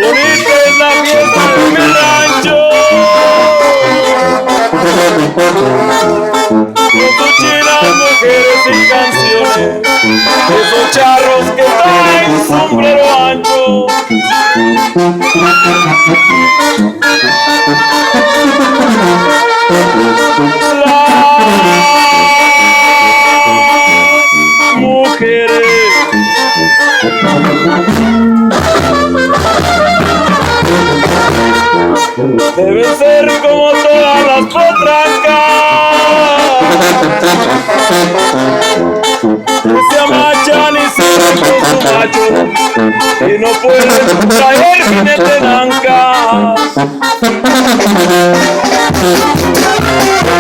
bonita es la fiesta de mi rancho, con sus chinas mujeres y canciones, esos charros que traen sombrero ancho. Las mujeres deben ser como todas las potrancas, que se amachan y se con su macho y no pueden traer jinete en ancas.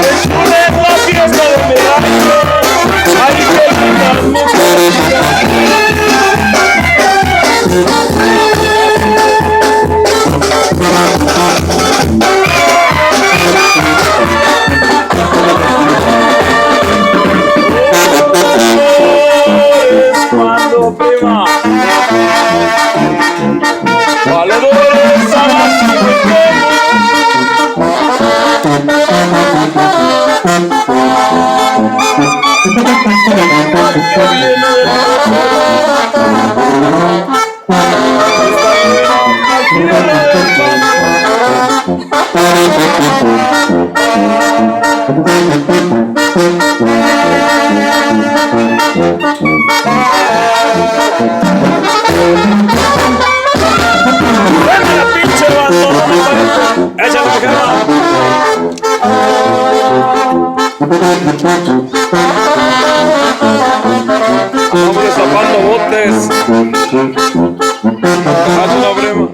Es la fiesta de mi rancho, hay que gritar música. Cuando prima valedores a las Vamos tapando botes. Haz una brema.